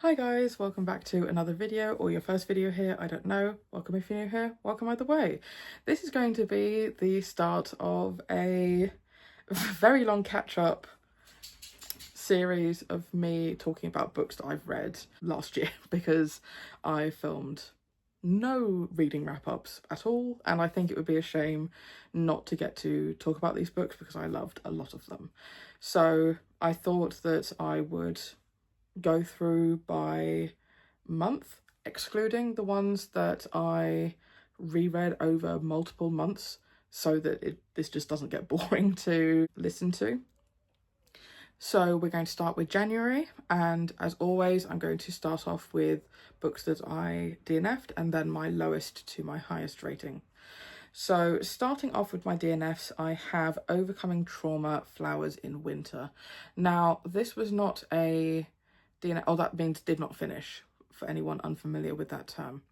Hi guys, welcome back to another video, or your first video here, I don't know. Welcome if you're new here, welcome either way. This is going to be the start of a very long catch-up series of me talking about books that I've read last year because I filmed no reading wrap-ups at all, and I think it would be a shame not to get to talk about these books because I loved a lot of them. So I thought that I would go through by month, excluding the ones that I reread over multiple months so that this just doesn't get boring to listen to. So we're going to start with January, and as always I'm going to start off with books that I DNF'd and then my lowest to my highest rating. So starting off with my DNFs, I have Overcoming Trauma, Flowers in Winter. Now this was not a DNF, oh that means did not finish, for anyone unfamiliar with that term.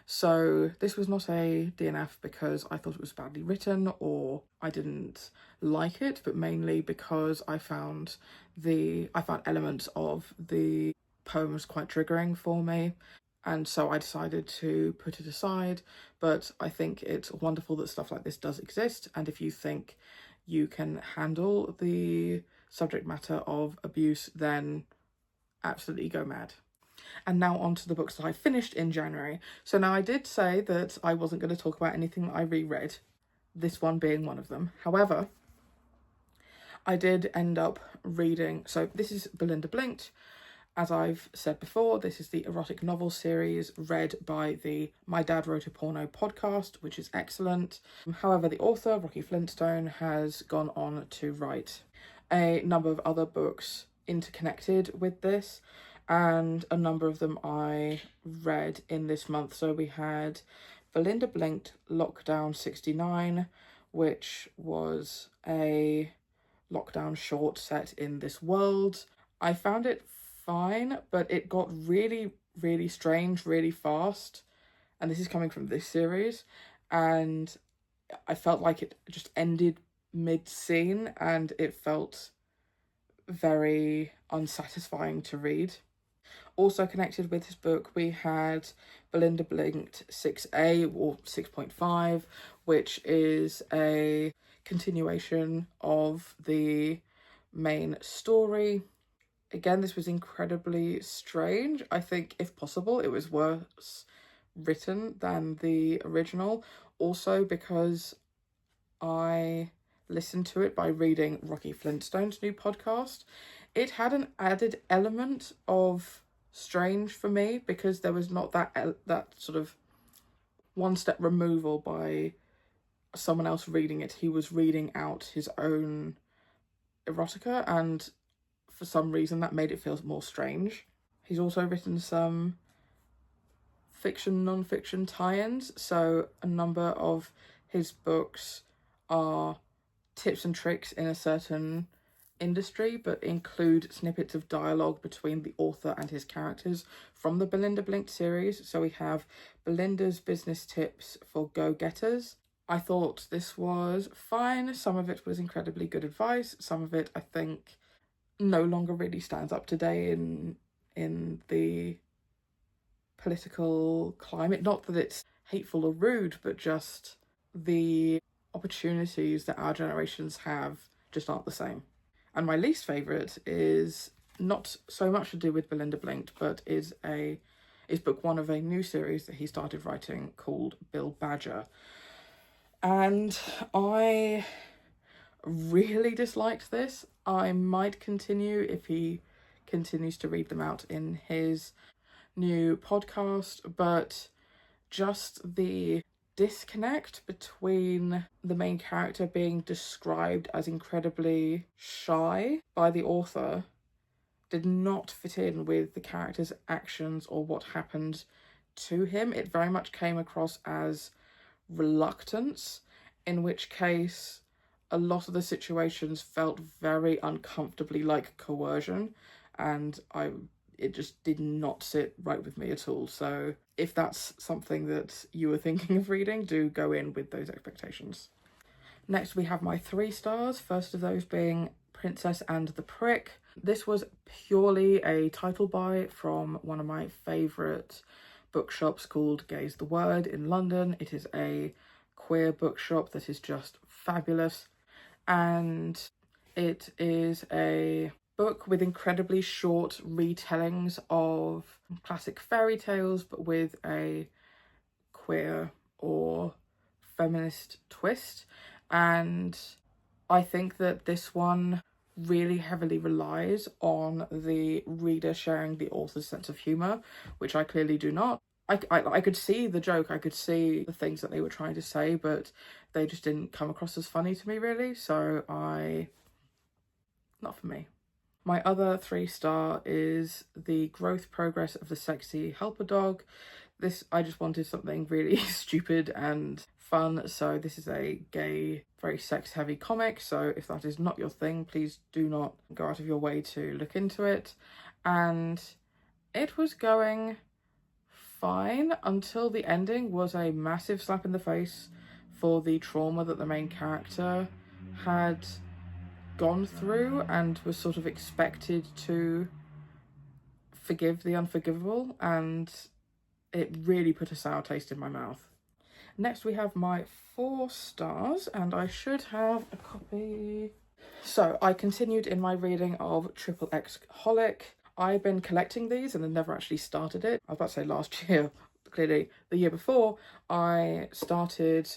So this was not a DNF because I thought it was badly written or I didn't like it, but mainly because I found elements of the poems quite triggering for me, and so I decided to put it aside. But I think it's wonderful that stuff like this does exist, and if you think you can handle the subject matter of abuse, then absolutely go mad. And now on to the books that I finished in January. So now I did say that I wasn't going to talk about anything that I reread, this one being one of them. However, I did end up reading, so this is Belinda Blinked. As I've said before, this is the erotic novel series read by the My Dad Wrote a Porno podcast, which is excellent. However, the author, Rocky Flintstone, has gone on to write a number of other books interconnected with this, and a number of them I read in this month. So we had Belinda Blinked Lockdown 69, which was a lockdown short set in this world. I found it fine, but it got really, really strange really fast, and this is coming from this series, and I felt like it just ended mid-scene and it felt very unsatisfying to read. Also connected with this book, we had Belinda Blinked 6A or 6.5, which is a continuation of the main story. Again, this was incredibly strange. I think, if possible, it was worse written than the original. Also because I listened to it by reading Rocky Flintstone's new podcast. It had an added element of strange for me because there was not that sort of one step removal by someone else reading it. He was reading out his own erotica, and for some reason that made it feel more strange. He's also written some fiction, non-fiction tie-ins, so a number of his books are tips and tricks in a certain industry, but include snippets of dialogue between the author and his characters from the Belinda Blinked series. So we have Belinda's business tips for go-getters. I thought this was fine. Some of it was incredibly good advice. Some of it, I think, no longer really stands up today in the political climate. Not that it's hateful or rude, but just the opportunities that our generations have just aren't the same. And my least favourite is not so much to do with Belinda Blinked, but is book one of a new series that he started writing called Bill Badger. And I really disliked this. I might continue if he continues to read them out in his new podcast, but just the disconnect between the main character being described as incredibly shy by the author did not fit in with the character's actions or what happened to him. It very much came across as reluctance, in which case a lot of the situations felt very uncomfortably like coercion, and it just did not sit right with me at all. So if that's something that you were thinking of reading, do go in with those expectations. Next we have my 3 stars, first of those being Princess and the Prick. This was purely a title buy from one of my favourite bookshops called Gaze the Word in London. It is a queer bookshop that is just fabulous, and it is a book with incredibly short retellings of classic fairy tales, but with a queer or feminist twist. And I think that this one really heavily relies on the reader sharing the author's sense of humour, which I clearly do not. I could see the joke, I could see the things that they were trying to say, but they just didn't come across as funny to me, really. So not for me. My other 3-star is The Growth Progress of the Sexy Helper Dog. This, I just wanted something really stupid and fun, so this is a gay, very sex-heavy comic, so if that is not your thing, please do not go out of your way to look into it. And it was going fine until the ending was a massive slap in the face for the trauma that the main character had gone through and was sort of expected to forgive the unforgivable, and it really put a sour taste in my mouth. Next we have my 4 stars, and I should have a copy. So I continued in my reading of Triple X Holic. I've been collecting these and then never actually started it. I was about to say last year, clearly the year before, I started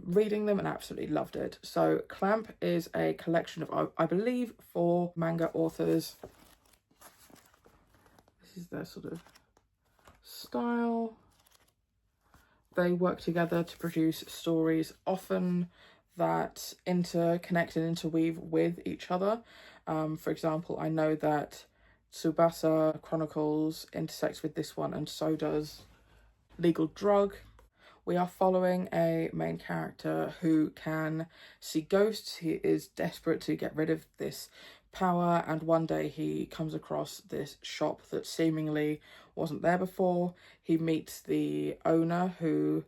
reading them and absolutely loved it. So Clamp is a collection of, I believe, 4 manga authors. This is their sort of style. They work together to produce stories, often that interconnect and interweave with each other. For example, I know that Tsubasa Chronicles intersects with this one, and so does Legal Drug. We are following a main character who can see ghosts. He is desperate to get rid of this power, and one day he comes across this shop that seemingly wasn't there before. He meets the owner, who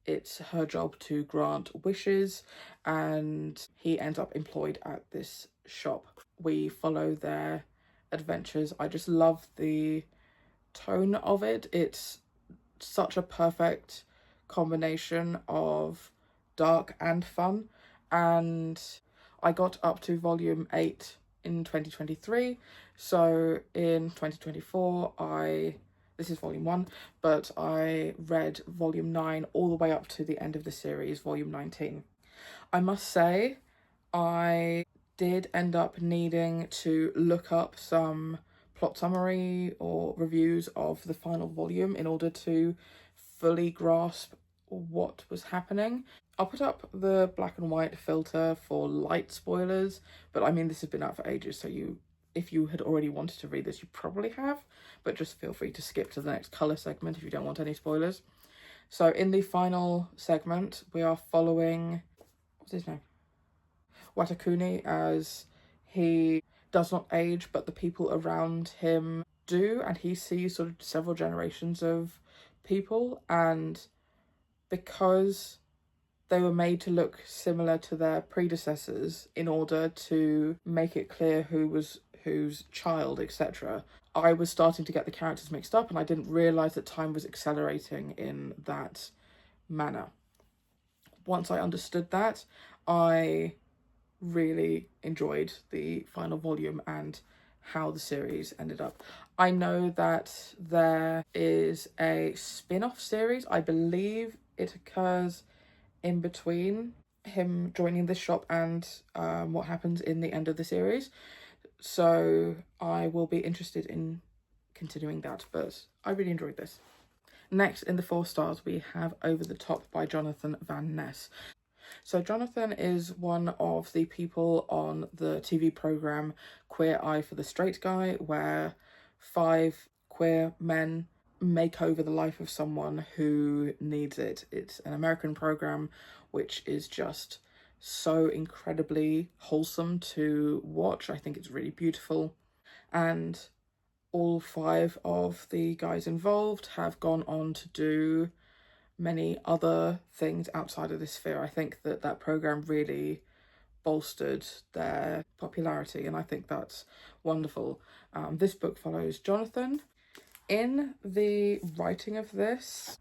it's her job to grant wishes, and he ends up employed at this shop. We follow their adventures. I just love the tone of it. It's such a perfect combination of dark and fun, and I got up to volume 8 in 2023, so in 2024 this is volume 1, but I read volume 9 all the way up to the end of the series, volume 19. I must say, I did end up needing to look up some plot summary or reviews of the final volume in order to fully grasp what was happening. I'll put up the black and white filter for light spoilers, but I mean, this has been out for ages, so if you had already wanted to read this, you probably have, but just feel free to skip to the next colour segment if you don't want any spoilers. So in the final segment, we are following, what's his name? Watakuni, as he does not age, but the people around him do, and he sees sort of several generations of people, and because they were made to look similar to their predecessors in order to make it clear who was whose child, etc., I was starting to get the characters mixed up, and I didn't realise that time was accelerating in that manner. Once I understood that, I really enjoyed the final volume and how the series ended up. I know that there is a spin-off series. I believe it occurs in between him joining this shop and what happens in the end of the series. So I will be interested in continuing that, but I really enjoyed this. Next, in the 4 stars, we have Over the Top by Jonathan Van Ness. So Jonathan is one of the people on the TV programme Queer Eye for the Straight Guy, where 5 queer men make over the life of someone who needs it. It's an American programme which is just so incredibly wholesome to watch. I think it's really beautiful, and all 5 of the guys involved have gone on to do many other things outside of this sphere. I think that that programme really bolstered their popularity, and I think that's wonderful. This book follows Jonathan. In the writing of this,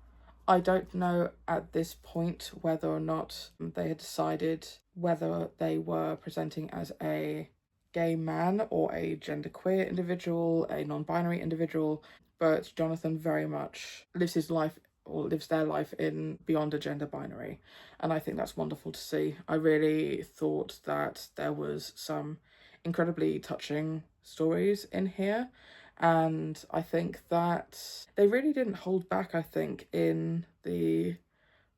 I don't know at this point whether or not they had decided whether they were presenting as a gay man or a genderqueer individual, a non-binary individual, but Jonathan very much lives his life, or lives their life, in beyond a gender binary, and I think that's wonderful to see. I really thought that there was some incredibly touching stories in here, and I think that they really didn't hold back, I think, in the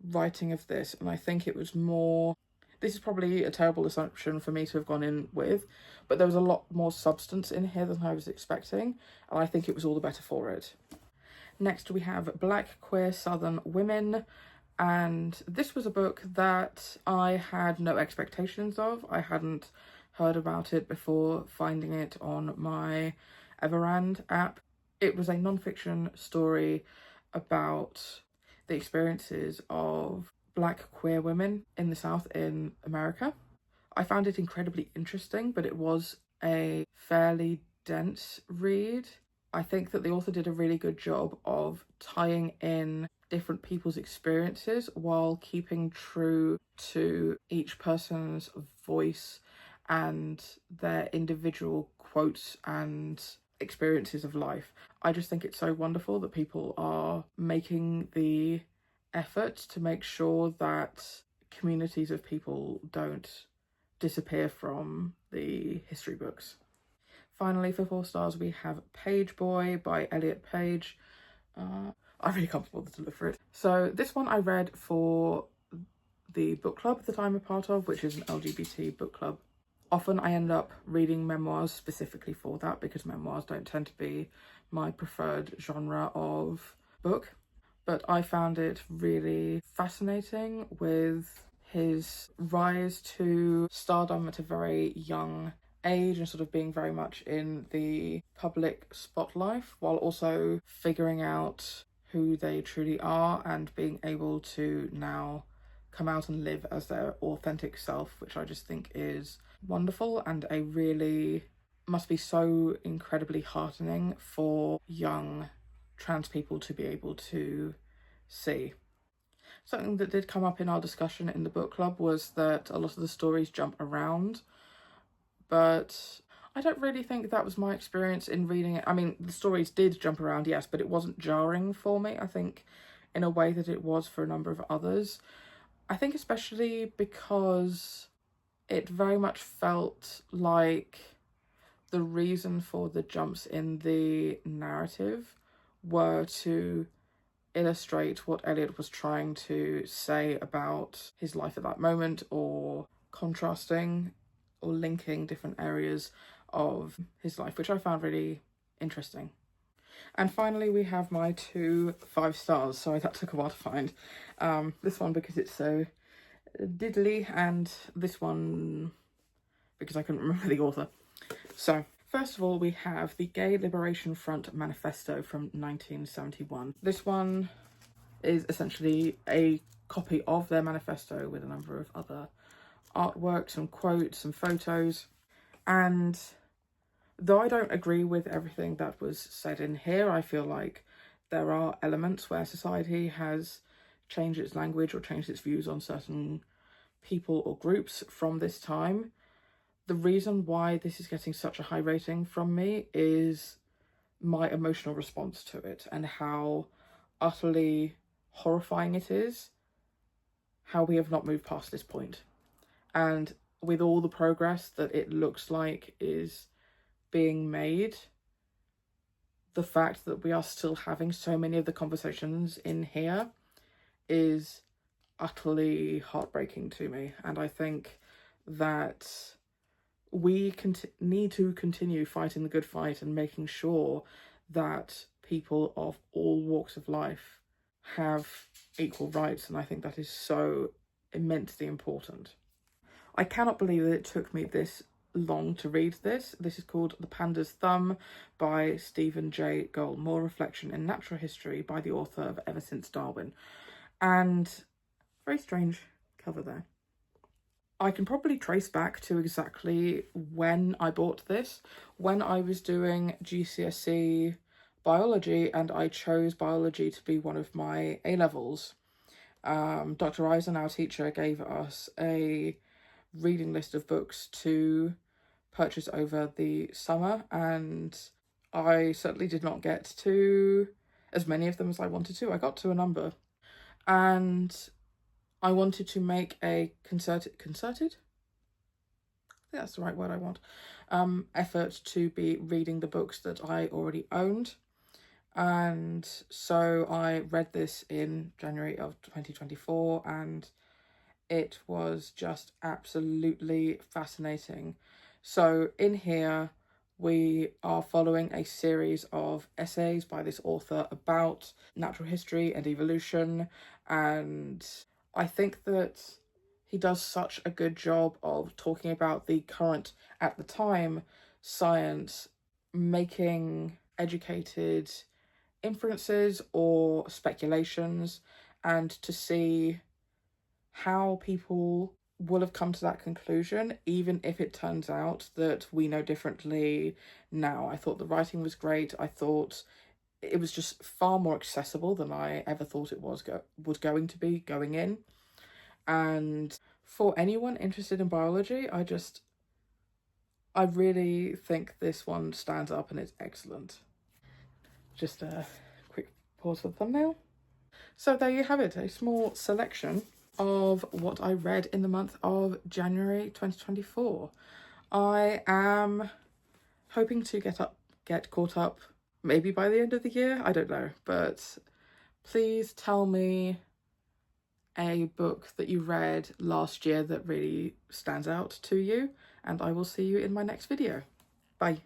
writing of this, and I think it was more, this is probably a terrible assumption for me to have gone in with, but there was a lot more substance in here than I was expecting, and I think it was all the better for it. Next we have Black Queer Southern Women, and this was a book that I had no expectations of. I hadn't heard about it before finding it on my Everand app. It was a non-fiction story about the experiences of Black queer women in the South in America. I found it incredibly interesting, but it was a fairly dense read. I think that the author did a really good job of tying in different people's experiences while keeping true to each person's voice and their individual quotes and experiences of life. I just think it's so wonderful that people are making the effort to make sure that communities of people don't disappear from the history books. Finally, for 4 stars, we have Page Boy by Elliot Page. I really can't be bothered to look for it. So this one I read for the book club that I'm a part of, which is an LGBT book club. Often I end up reading memoirs specifically for that, because memoirs don't tend to be my preferred genre of book. But I found it really fascinating with his rise to stardom at a very young age and sort of being very much in the public spotlight, while also figuring out who they truly are and being able to now come out and live as their authentic self, which I just think is wonderful and a really, must be so incredibly heartening for young trans people to be able to see. Something that did come up in our discussion in the book club was that a lot of the stories jump around, but I don't really think that was my experience in reading it. I mean, the stories did jump around, yes, but it wasn't jarring for me, I think, in a way that it was for a number of others. I think especially because it very much felt like the reason for the jumps in the narrative were to illustrate what Elliot was trying to say about his life at that moment, or contrasting or linking different areas of his life, which I found really interesting. And finally, we have my 2 5 stars. Sorry, that took a while to find. This one because it's so diddly, and this one because I couldn't remember the author. So, first of all, we have the Gay Liberation Front Manifesto from 1971. This one is essentially a copy of their manifesto with a number of other artwork, some quotes, some photos. And though I don't agree with everything that was said in here, I feel like there are elements where society has changed its language or changed its views on certain people or groups from this time. The reason why this is getting such a high rating from me is my emotional response to it and how utterly horrifying it is how we have not moved past this point. And with all the progress that it looks like is being made, the fact that we are still having so many of the conversations in here is utterly heartbreaking to me. And I think that we need to continue fighting the good fight and making sure that people of all walks of life have equal rights, and I think that is so immensely important. I cannot believe that it took me this long to read this. This is called The Panda's Thumb by Stephen J. Gold, More Reflection in Natural History by the author of Ever Since Darwin. And very strange cover there. I can probably trace back to exactly when I bought this, when I was doing GCSE biology and I chose biology to be one of my A-levels. Dr. Eisen, our teacher, gave us a reading list of books to purchase over the summer, and I certainly did not get to as many of them as I wanted to. I got to a number, and I wanted to make a concerted? I think that's the right word I want. Effort to be reading the books that I already owned. And so I read this in January of 2024, and it was just absolutely fascinating. So in here, we are following a series of essays by this author about natural history and evolution, and I think that he does such a good job of talking about the current, at the time, science, making educated inferences or speculations, and to see how people will have come to that conclusion, even if it turns out that we know differently now. I thought the writing was great. I thought it was just far more accessible than I ever thought it was going to be going in. And for anyone interested in biology, I really think this one stands up and it's excellent. Just a quick pause for the thumbnail. So there you have it, a small selection of what I read in the month of January 2024. I am hoping to get caught up maybe by the end of the year, I don't know, but please tell me a book that you read last year that really stands out to you, and I will see you in my next video. Bye.